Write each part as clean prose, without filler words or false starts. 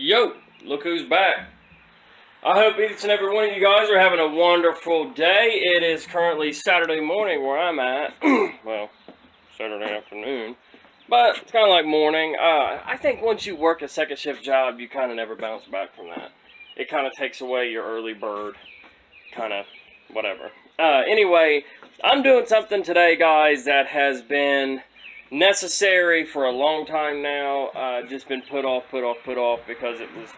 Yo, look who's back. I hope each and every one of you guys are having a wonderful day. It is currently Saturday morning where I'm at. Well, Saturday afternoon. But it's kind of like morning. I think once you work a second shift job, you kind of never bounce back from that. It kind of takes away your early bird. Kind of whatever. Anyway, I'm doing something today, guys, that has been necessary for a long time now. Just been put off because it was,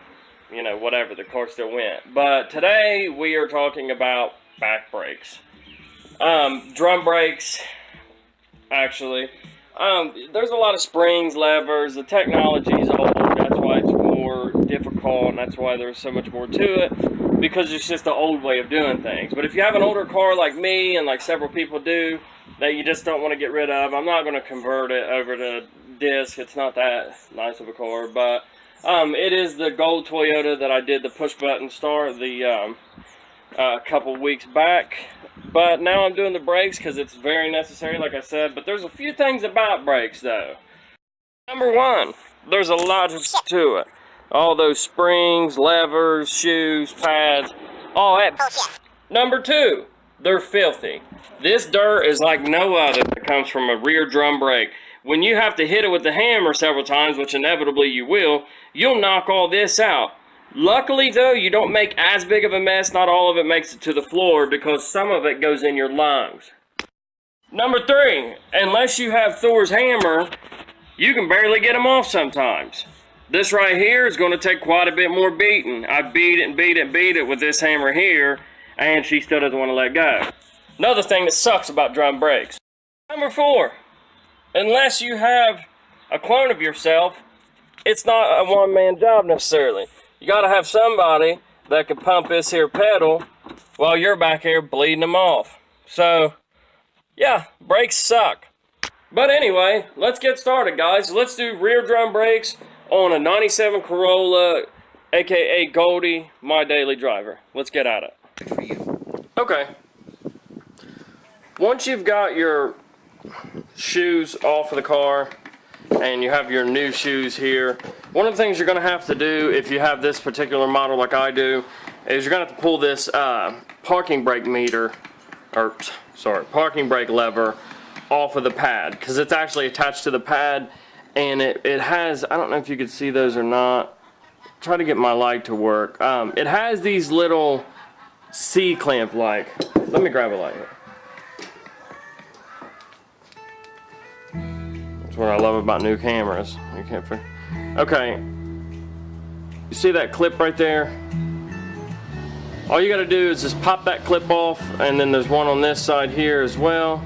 you know, whatever, the car still went. But today we are talking about back brakes. Drum brakes, actually. There's a lot of springs, levers, the technology's old, that's why it's more difficult, and that's why there's so much more to it, because it's just the old way of doing things. But if you have an older car like me, and like several people do, that you just don't want to get rid of, I'm not going to convert it over to disc. It's not that nice of a car, but it is the gold Toyota that I did the push button start a couple weeks back. But now I'm doing the brakes because it's very necessary, like I said. But there's a few things about brakes, though. Number one, there's a lot to it. All those springs, levers, shoes, pads, all that. Number two, they're filthy. This dirt is like no other that comes from a rear drum brake. When you have to hit it with the hammer several times, which inevitably you will, you'll knock all this out. Luckily, though, you don't make as big of a mess. Not all of it makes it to the floor because some of it goes in your lungs. Number three, unless you have Thor's hammer, you can barely get them off sometimes. This right here is going to take quite a bit more beating. I beat it and beat it and beat it with this hammer here, and she still doesn't want to let go. Another thing that sucks about drum brakes. Number four, unless you have a clone of yourself, it's not a one-man job necessarily. You gotta have somebody that can pump this here pedal while you're back here bleeding them off. So, yeah, brakes suck. But anyway, let's get started, guys. Let's do rear drum brakes on a 97 Corolla, aka Goldie, my daily driver. Let's get at it. Okay. Once you've got your shoes off of the car, and you have your new shoes here, one of the things you're going to have to do if you have this particular model like I do is you're going to have to pull this parking brake lever off of the pad, because it's actually attached to the pad, and it has, I don't know if you can see those or not, try to get my light to work. It has these little C-clamp like, let me grab a light here. That's what I love about new cameras. You can't okay, you see that clip right there? All you gotta do is just pop that clip off, and then there's one on this side here as well.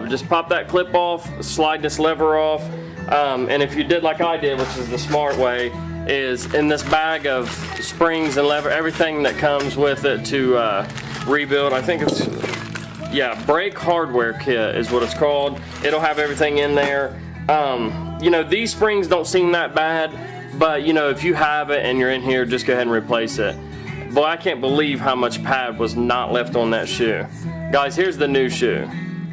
Just pop that clip off, slide this lever off, and if you did like I did, which is the smart way, is in this bag of springs and lever, everything that comes with it to rebuild. I think it's, yeah, brake hardware kit is what it's called. It'll have everything in there. You know, these springs don't seem that bad, but you know, if you have it and you're in here, just go ahead and replace it. Boy, I can't believe how much pad was not left on that shoe. Guys, here's the new shoe.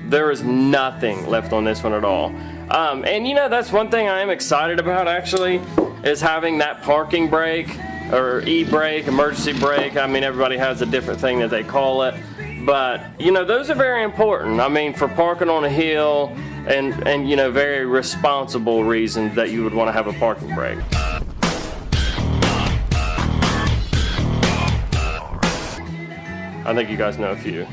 There is nothing left on this one at all. And you know, that's one thing I am excited about actually, is having that parking brake, or e-brake, emergency brake. I mean, everybody has a different thing that they call it. But, you know, those are very important. I mean, for parking on a hill and you know, very responsible reasons that you would want to have a parking brake. I think you guys know a few.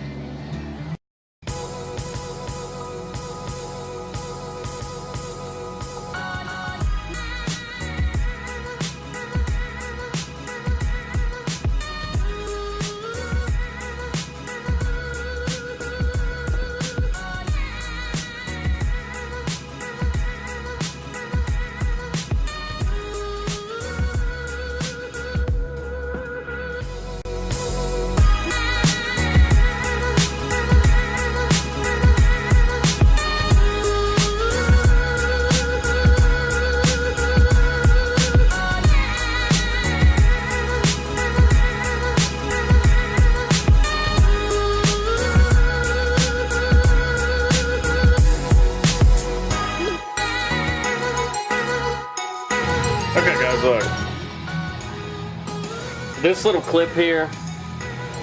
this little clip here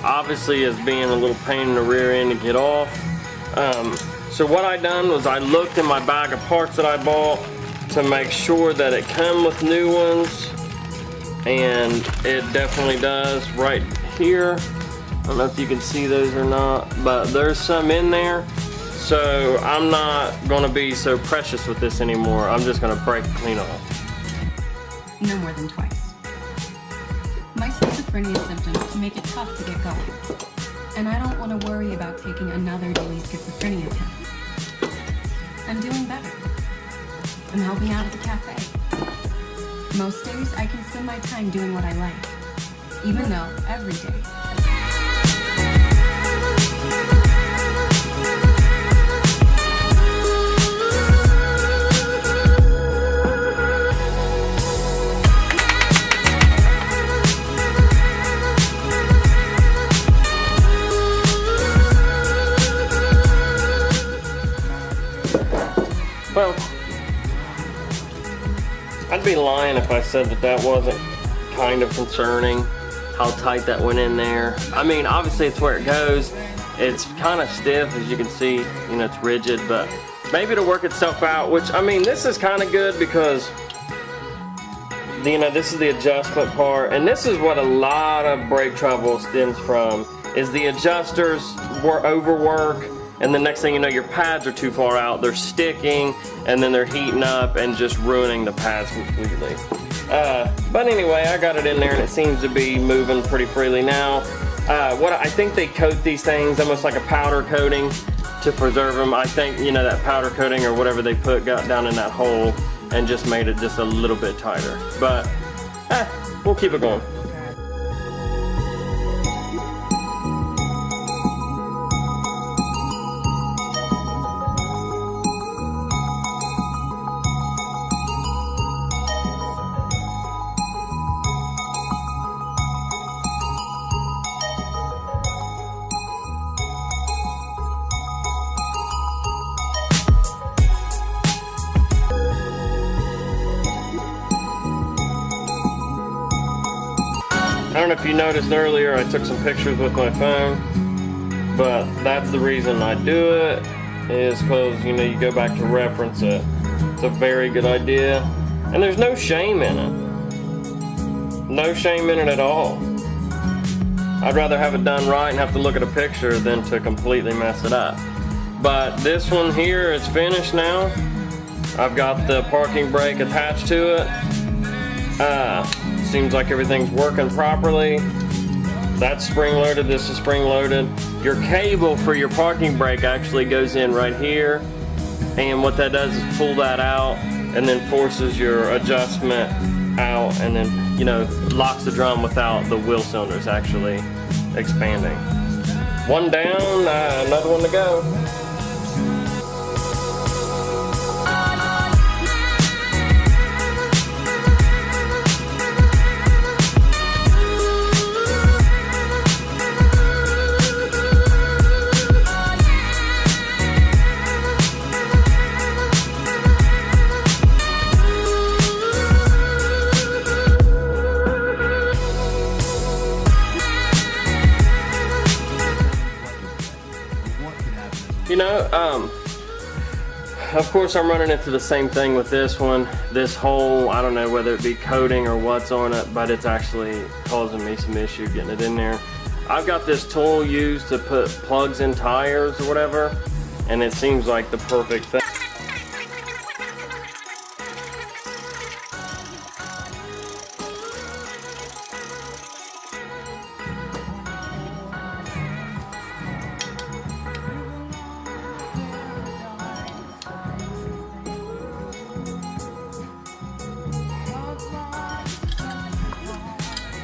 obviously is being a little pain in the rear end to get off. So what I done was I looked in my bag of parts that I bought to make sure that it come with new ones, and it definitely does right here. I don't know if you can see those or not, but there's some in there. So I'm not gonna be so precious with this anymore. I'm just gonna break it clean off. No more than twice. My schizophrenia symptoms make it tough to get going. And I don't want to worry about taking another daily schizophrenia pill. I'm doing better. I'm helping out at the cafe. Most days I can spend my time doing what I like, even though every day well, I'd be lying if I said that that wasn't kind of concerning, how tight that went in there. I mean, obviously it's where it goes. It's kind of stiff, as you can see, you know, it's rigid, but maybe it'll work itself out, which, I mean, this is kind of good because, you know, this is the adjustment part, and this is what a lot of brake trouble stems from, is the adjusters overwork, and the next thing you know, your pads are too far out, they're sticking, and then they're heating up and just ruining the pads completely. But anyway, I got it in there and it seems to be moving pretty freely now. What I think they coat these things almost like a powder coating to preserve them. I think, you know, that powder coating or whatever they put got down in that hole and just made it just a little bit tighter. But we'll keep it going. I don't know if you noticed earlier, I took some pictures with my phone, but that's the reason I do it, is because, you know, you go back to reference it. It's a very good idea, and there's no shame in it. No shame in it at all. I'd rather have it done right and have to look at a picture than to completely mess it up. But this one here is finished now. I've got the parking brake attached to it. Seems like everything's working properly. That's spring loaded, this is spring loaded. Your cable for your parking brake actually goes in right here, and what that does is pull that out and then forces your adjustment out, and then, you know, locks the drum without the wheel cylinders actually expanding. One down, another one to go. You know, of course I'm running into the same thing with this one. This hole, I don't know whether it be coating or what's on it, but it's actually causing me some issue getting it in there. I've got this tool used to put plugs in tires or whatever, and it seems like the perfect thing.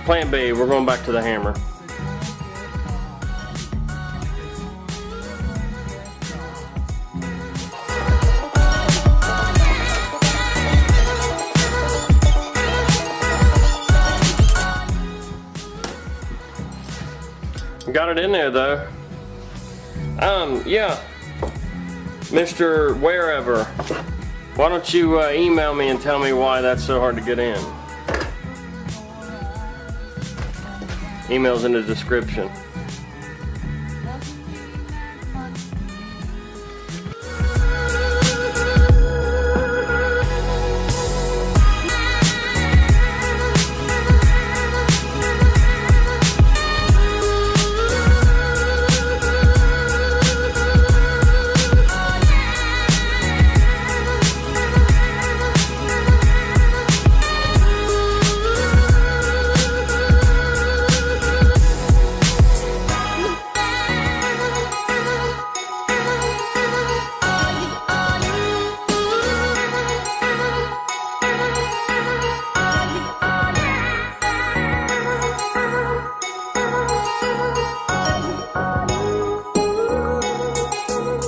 Plan B, we're going back to the hammer. Got it in there though. Yeah, Mr. Wherever, why don't you email me and tell me why that's so hard to get in? Email's in the description.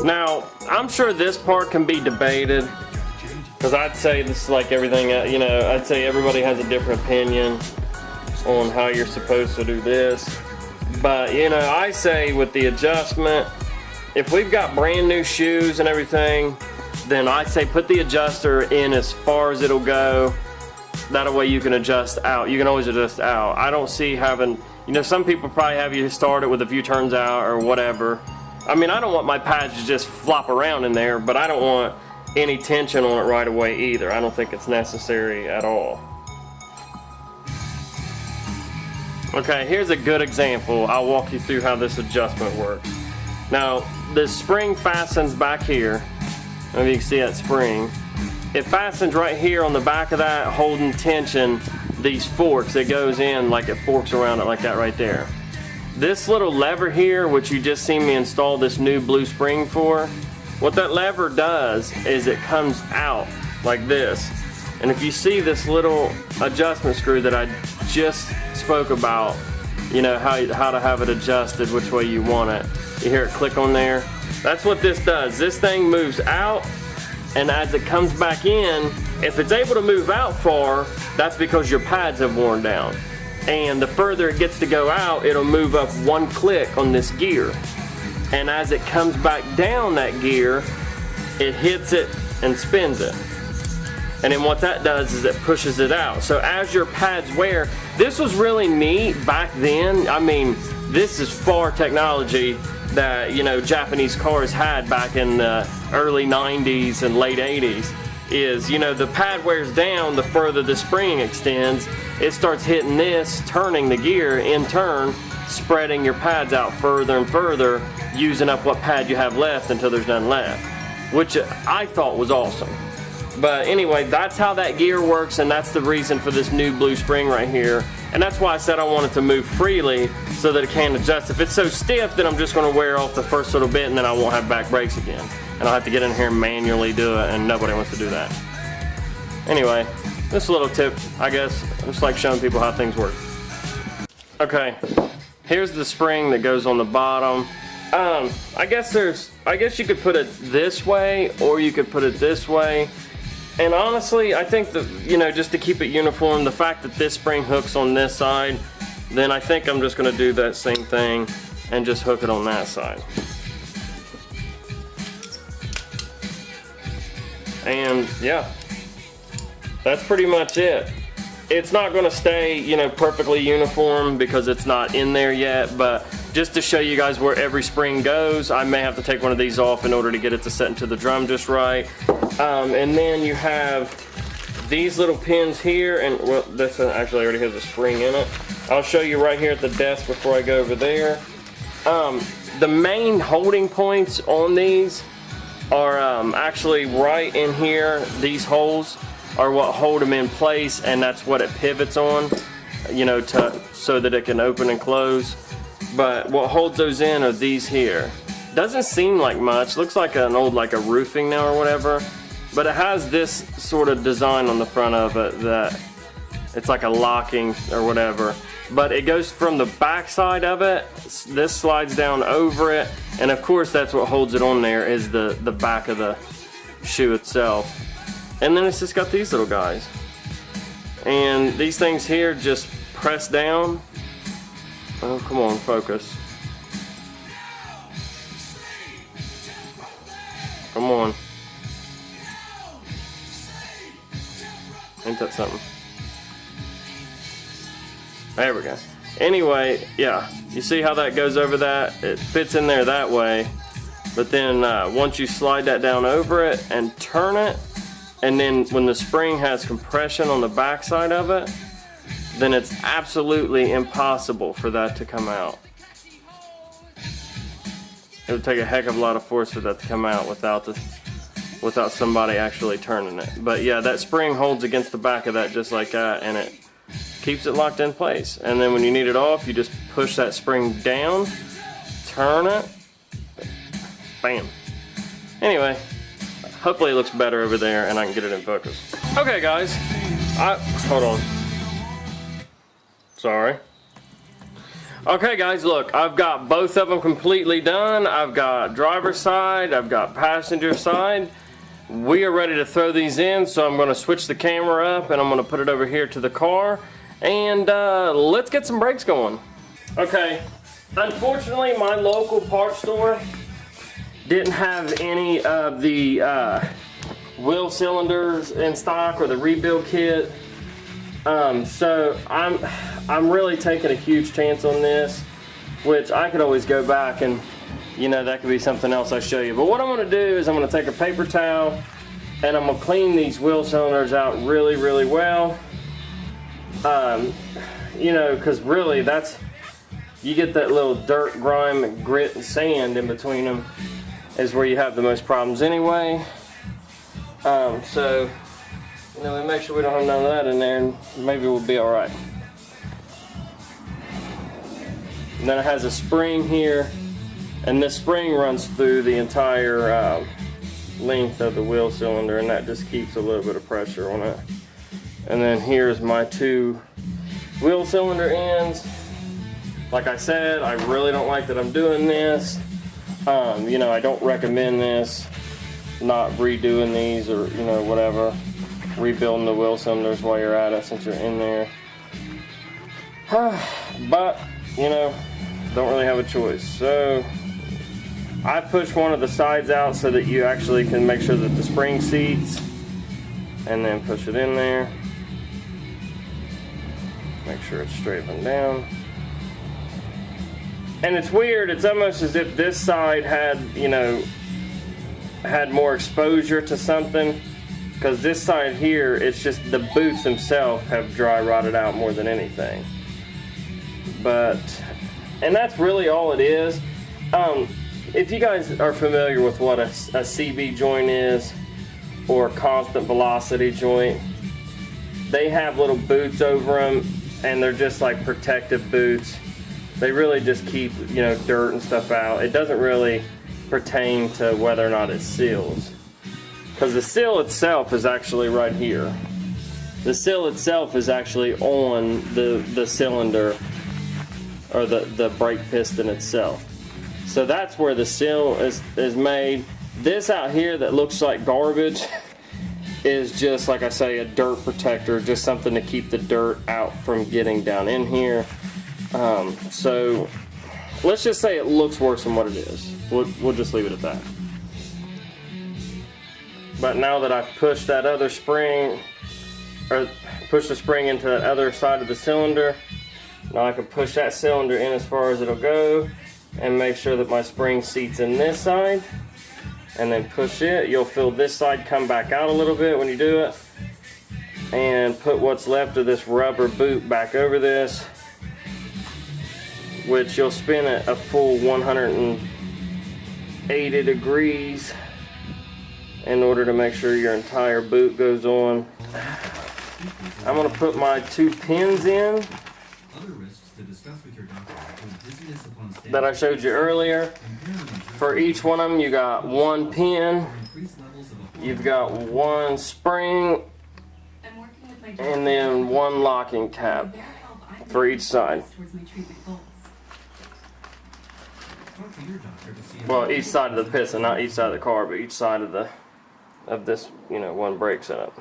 Now, I'm sure this part can be debated, because I'd say this is like everything, you know, I'd say everybody has a different opinion on how you're supposed to do this. But, you know, I say with the adjustment, if we've got brand new shoes and everything, then I say put the adjuster in as far as it'll go. That way you can adjust out. You can always adjust out. I don't see having, you know, some people probably have you start it with a few turns out or whatever. I mean, I don't want my pads to just flop around in there, but I don't want any tension on it right away either. I don't think it's necessary at all. Okay, here's a good example. I'll walk you through how this adjustment works. Now, the spring fastens back here. If you can see that spring. It fastens right here on the back of that, holding tension these forks. It goes in like it forks around it like that right there. This little lever here, which you just seen me install this new blue spring for, what that lever does is it comes out like this. And if you see this little adjustment screw that I just spoke about, you know, how to have it adjusted which way you want it. You hear it click on there? That's what this does. This thing moves out, and as it comes back in, if it's able to move out far, that's because your pads have worn down. And the further it gets to go out, it'll move up one click on this gear. And as it comes back down that gear, it hits it and spins it. And then what that does is it pushes it out. So as your pads wear, this was really neat back then. I mean, this is far technology that, you know, Japanese cars had back in the early 90s and late 80s. Is, you know, the pad wears down, the further the spring extends, it starts hitting this, turning the gear, in turn, spreading your pads out further and further, using up what pad you have left until there's none left, which I thought was awesome. But anyway, that's how that gear works, and that's the reason for this new blue spring right here. And that's why I said I want it to move freely so that it can adjust. If it's so stiff, then I'm just going to wear off the first little bit, and then I won't have back brakes again. And I'll have to get in here and manually do it, and nobody wants to do that. Anyway, this little tip, I guess, just like showing people how things work. Okay, here's the spring that goes on the bottom. I guess you could put it this way, or you could put it this way. And honestly, I think that, you know, just to keep it uniform, the fact that this spring hooks on this side, then I think I'm just going to do that same thing and just hook it on that side. And yeah, that's pretty much it. It's not going to stay, you know, perfectly uniform because it's not in there yet, but just to show you guys where every spring goes, I may have to take one of these off in order to get it to set into the drum just right. And then you have these little pins here, and well, this actually already has a spring in it. I'll show you right here at the desk before I go over there. The main holding points on these are actually right in here. These holes are what hold them in place, and that's what it pivots on, you know, so that it can open and close. But what holds those in are these here. Doesn't seem like much. Looks like an old, like a roofing now or whatever. But it has this sort of design on the front of it that it's like a locking or whatever. But it goes from the back side of it. This slides down over it. And of course that's what holds it on there, is the back of the shoe itself. And then it's just got these little guys. And these things here just press down. Oh, come on, focus. Come on. Ain't that something? There we go. Anyway, yeah, you see how that goes over that? It fits in there that way. But then once you slide that down over it and turn it, and then when the spring has compression on the back side of it, then it's absolutely impossible for that to come out. It would take a heck of a lot of force for that to come out without somebody actually turning it. But yeah, that spring holds against the back of that just like that, and it keeps it locked in place. And then when you need it off, you just push that spring down, turn it, bam. Anyway, hopefully it looks better over there and I can get it in focus. Okay guys, hold on. Sorry. Okay guys, look, I've got both of them completely done. I've got driver's side, I've got passenger side. We are ready to throw these in, so I'm gonna switch the camera up and I'm gonna put it over here to the car, and let's get some brakes going. Okay, unfortunately my local parts store didn't have any of the wheel cylinders in stock or the rebuild kit. So I'm really taking a huge chance on this, which I could always go back and, you know, that could be something else I show you. But what I'm going to do is I'm going to take a paper towel and I'm going to clean these wheel cylinders out really, really well. You know, because really you get that little dirt, grime, and grit and sand in between them is where you have the most problems anyway. So, you know, we make sure we don't have none of that in there, and maybe we'll be all right. And then it has a spring here, and this spring runs through the entire length of the wheel cylinder, and that just keeps a little bit of pressure on it. And then here's my two wheel cylinder ends. Like I said, I really don't like that I'm doing this. You know, I don't recommend this, not redoing these or, you know, whatever, rebuilding the wheel cylinders while you're at it since you're in there. But, you know, don't really have a choice. So I push one of the sides out so that you actually can make sure that the spring seats, and then push it in there. Make sure it's straight up and down. And it's weird, it's almost as if this side had, you know, had more exposure to something, because this side here, it's just the boots themselves have dry rotted out more than anything. And that's really all it is. If you guys are familiar with what a CB joint is, or constant velocity joint, they have little boots over them, and they're just like protective boots. They really just keep, you know, dirt and stuff out. It doesn't really pertain to whether or not it seals, because the seal itself is actually right here. The seal itself is actually on the cylinder, or the brake piston itself. So that's where the seal is made. This out here that looks like garbage is just, like I say, a dirt protector, just something to keep the dirt out from getting down in here. So let's just say it looks worse than what it is. We'll just leave it at that. But now that I've pushed that other spring, or pushed the spring into that other side of the cylinder, now I can push that cylinder in as far as it'll go and make sure that my spring seat's in this side, and then push it. You'll feel this side come back out a little bit when you do it, and put what's left of this rubber boot back over this, which you'll spin it a full 180 degrees in order to make sure your entire boot goes on. I'm going to put my 2 pins in that I showed you earlier. For each one of them, you got 1 pin, you've got 1 spring, and then 1 locking tab for each side. Well, each side of the piston, not each side of the car, but each side of this, you know, one brake setup.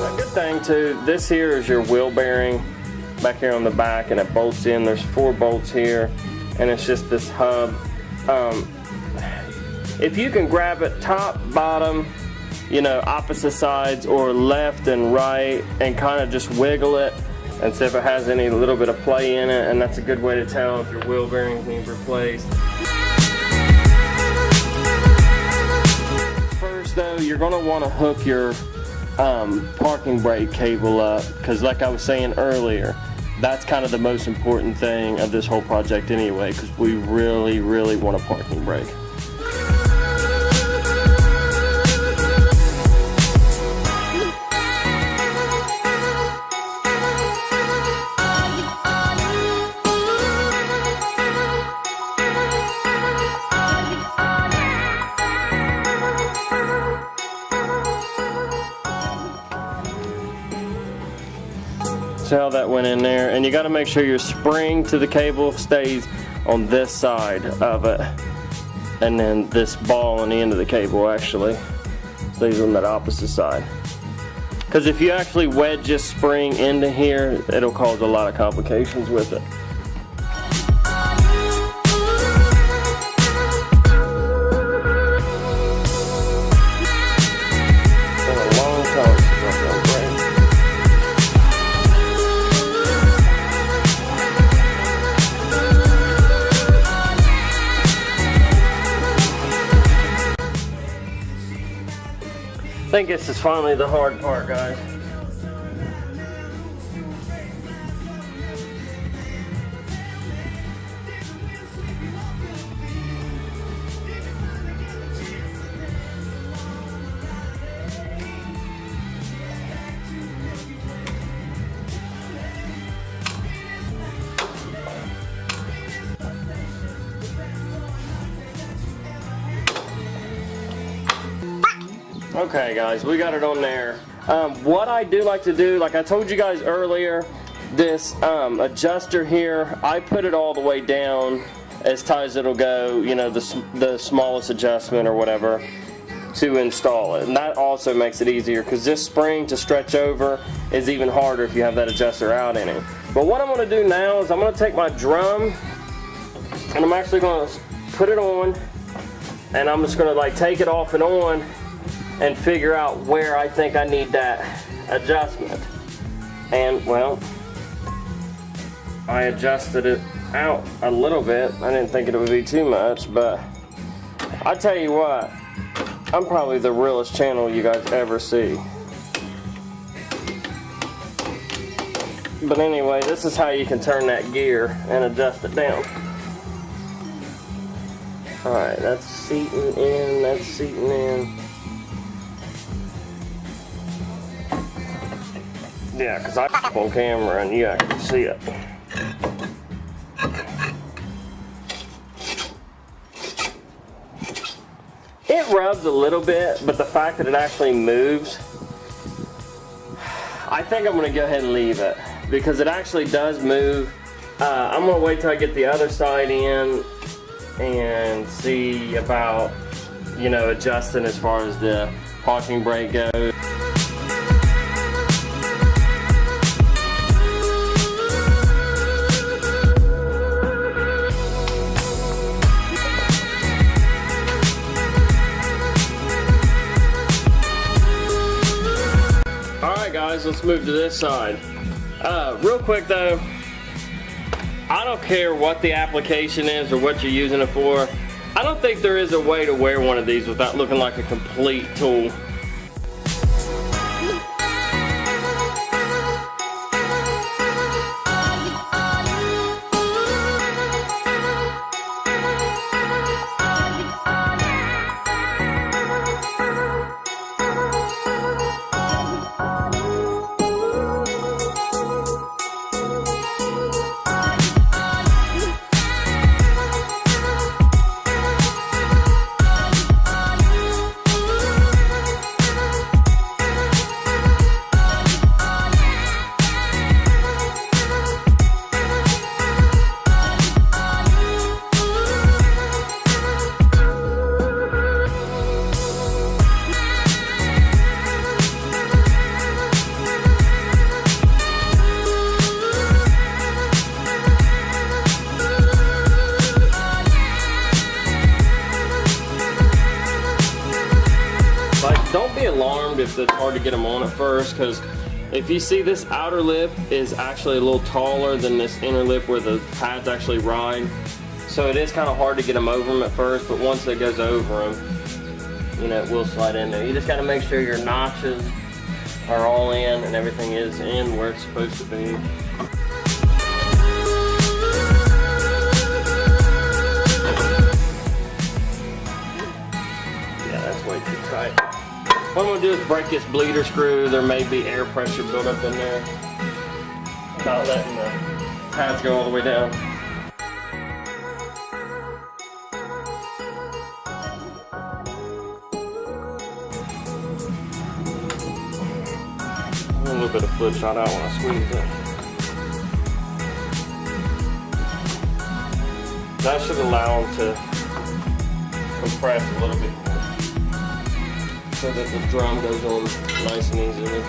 A good thing too, this here is your wheel bearing back here on the back, and it bolts in. There's 4 bolts here, and it's just this hub. If you can grab it top, bottom, you know, opposite sides or left and right, and kind of just wiggle it and see if it has any little bit of play in it, and that's a good way to tell if your wheel bearings need replaced. First though, you're going to want to hook your parking brake cable up, because like I was saying earlier, that's kind of the most important thing of this whole project anyway, because we really want a parking brake. See how that went in there? And you got to make sure your spring to the cable stays on this side of it, and then this ball on the end of the cable actually stays on that opposite side, because if you actually wedge this spring into here, it'll cause a lot of complications with it. I think this is finally the hard part, guys. Okay guys, we got it on there. What I do like to do, like I told you guys earlier, this adjuster here, I put it all the way down as tight as it'll go, you know, the smallest adjustment or whatever, to install it. And that also makes it easier, because this spring to stretch over is even harder if you have that adjuster out in it. But what I'm going to do now is I'm going to take my drum and I'm actually going to put it on, and I'm just going to like take it off and on and figure out where I think I need that adjustment. And well, I adjusted it out a little bit. I didn't think it would be too much, but I tell you what, I'm probably the realest channel you guys ever see. But anyway, this is how you can turn that gear and adjust it down. Alright, that's seating in, that's seating in. Yeah, because I'm on camera and you actually see it. It rubs a little bit, but the fact that it actually moves, I think I'm going to go ahead and leave it, because it actually does move. I'm going to wait till I get the other side in and see about, you know, adjusting as far as the parking brake goes. Guys, let's move to this side. Real quick though, I don't care what the application is or what you're using it for. I don't think there is a way to wear one of these without looking like a complete tool. so it's hard to get them on at first, because if you see, this outer lip is actually a little taller than this inner lip where the pads actually ride. So it is kind of hard to get them over them at first, but once it goes over them, you know, it will slide in there. You just got to make sure your notches are all in and everything is in where it's supposed to be. Yeah, that's way too tight. What I'm going to do is break this bleeder screw. There may be air pressure built up in there. Not letting the pads go all the way down. A little bit of fluid shot out when I squeeze it. That should allow them to compress a little bit more, so that the drum goes on nice and easily.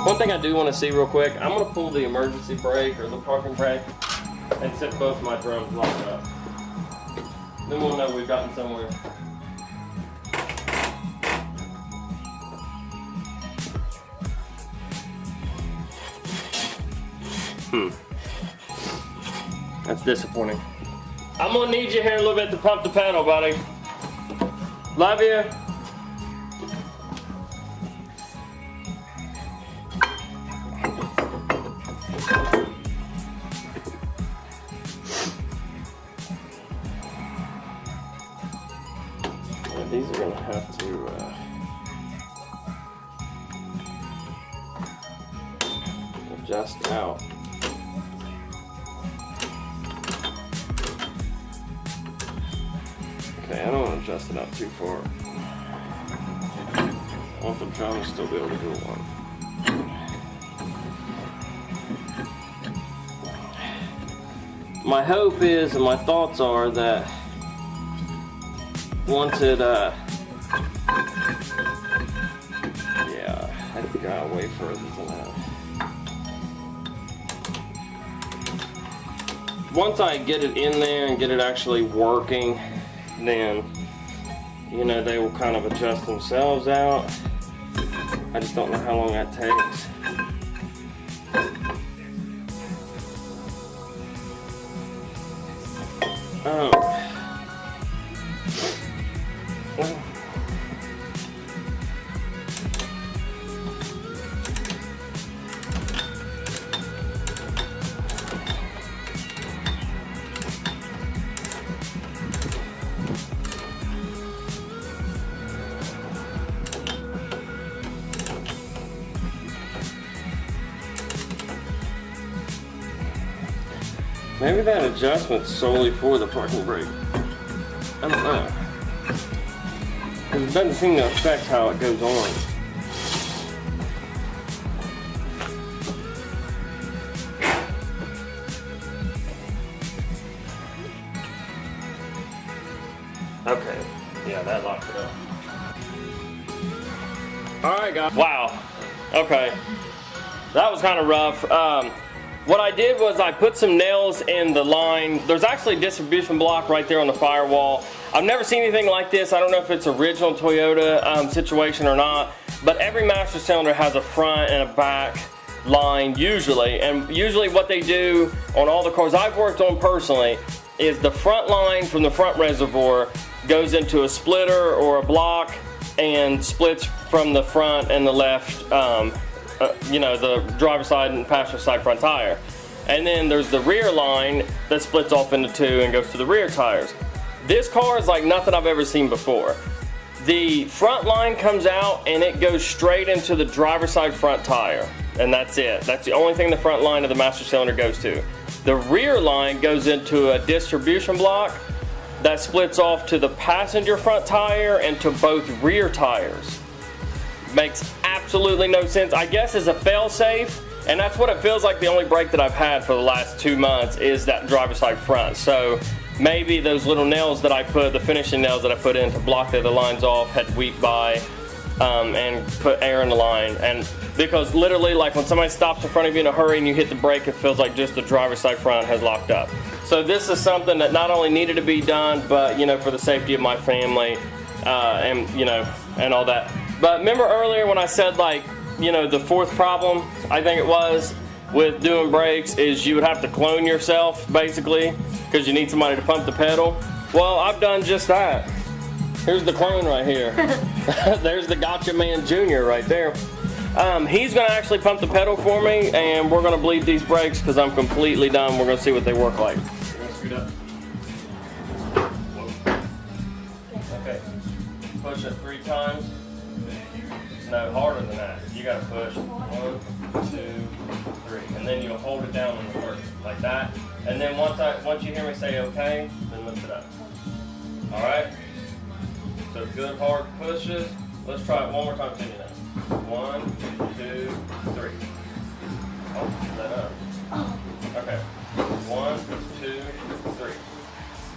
One thing I do want to see real quick, I'm going to pull the emergency brake or the parking brake and set both my drums locked up. Then we'll know we've gotten somewhere. That's disappointing. I'm gonna need you here a little bit to pump the pedal, buddy. Love you. Yeah, these are gonna have to adjust out. Okay, I don't want to adjust it out too far. I want the drum to still be able to do one. My hope is, and my thoughts are, that once it, yeah, I think I got way further than that. Once I get it in there and get it actually working, then, you know, they will kind of adjust themselves out. I just don't know how long that takes. Maybe that adjustment's solely for the parking brake. I don't know. Because it doesn't seem to affect how it goes on. Okay, yeah, that locked it up. Alright guys, wow, okay. That was kind of rough. What I did was I put some nails in the line. There's actually a distribution block right there on the firewall. I've never seen anything like this. I don't know if it's original Toyota situation or not, but every master cylinder has a front and a back line usually. And usually what they do on all the cars I've worked on personally is the front line from the front reservoir goes into a splitter or a block and splits from the front and the left, you know, the driver's side and passenger side front tire. And then there's the rear line that splits off into two and goes to the rear tires. This car is like nothing I've ever seen before. The front line comes out and it goes straight into the driver's side front tire. And that's it. That's the only thing the front line of the master cylinder goes to. The rear line goes into a distribution block that splits off to the passenger front tire and to both rear tires. Makes absolutely no sense. I guess as a fail-safe, and that's what it feels like. The only brake that I've had for the last 2 months is that driver's side front. So maybe those little nails that I put, the finishing nails that I put in to block the other lines off, had weak by. and put air in the line. And because literally, like when somebody stops in front of you in a hurry and you hit the brake, it feels like just the driver's side front has locked up. So this is something that not only needed to be done, but you know, for the safety of my family, and you know, and all that. But remember earlier when I said, like, you know, the fourth problem, I think it was, with doing brakes is you would have to clone yourself basically because you need somebody to pump the pedal. Well, I've done just that. Here's the clone right here. There's the Gotcha Man Jr. right there. He's gonna actually pump the pedal for me, and we're gonna bleed these brakes because I'm completely done. We're gonna see what they work like. You're gonna scoot up. Okay. Push it 3 times. No, harder than that. You gotta push 1, 2, 3, and then you'll hold it down on the first, like that. And then once you hear me say okay, then lift it up. All right. So good hard pushes. Let's try it one more time. Continue that. 1, 2, 3. Oh, is that up? Okay. 1, 2, 3.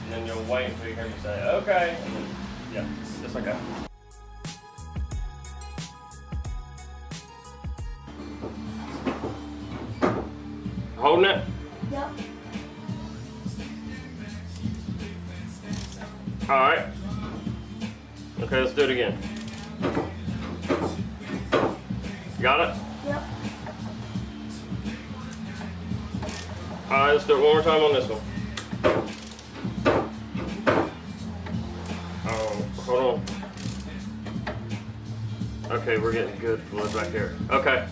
And then you'll wait until you hear me say okay. And then, yeah, just like that. Holding it? Yep. Alright. Okay, let's do it again. Got it? Yep. Alright, let's do it one more time on this one. Hold on. Okay, we're getting good flow back here. Okay.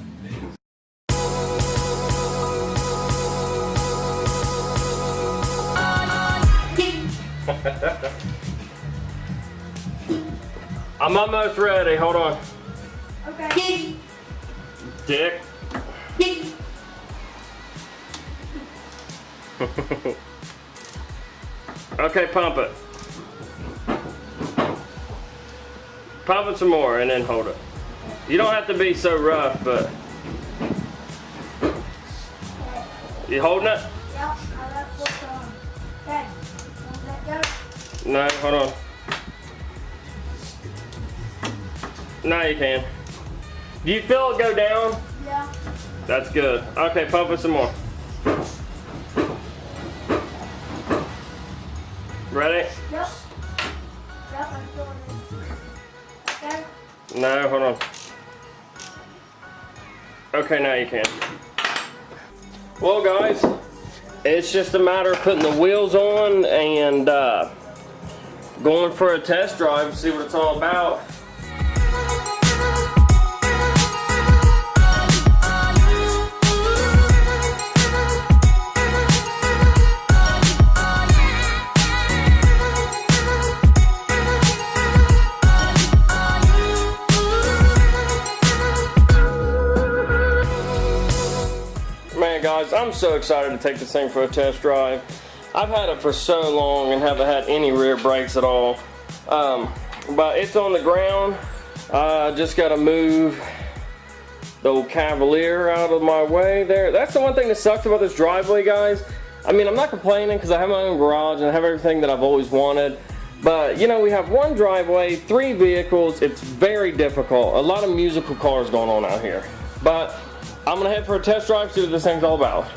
I'm almost ready. Hold on. Okay. Dick. Okay, pump it. Pump it some more and then hold it. You don't have to be so rough, but you holding it? Yep. I got what's on. Okay. Don't let go. No, hold on. Now you can. Do you feel it go down? Yeah. That's good. Okay, pump it some more. Ready? Yep. Yep, I'm feeling it. Okay. No, hold on. Okay, now you can. Well, guys, it's just a matter of putting the wheels on and going for a test drive and see what it's all about. Man, guys, I'm so excited to take this thing for a test drive. I've had it for so long and haven't had any rear brakes at all. But it's on the ground. I just got to move the old Cavalier out of my way there. That's the one thing that sucks about this driveway, guys. I mean, I'm not complaining because I have my own garage and I have everything that I've always wanted. But, you know, we have one driveway, 3 vehicles. It's very difficult. A lot of musical cars going on out here. But I'm going to head for a test drive, see what this thing's all about.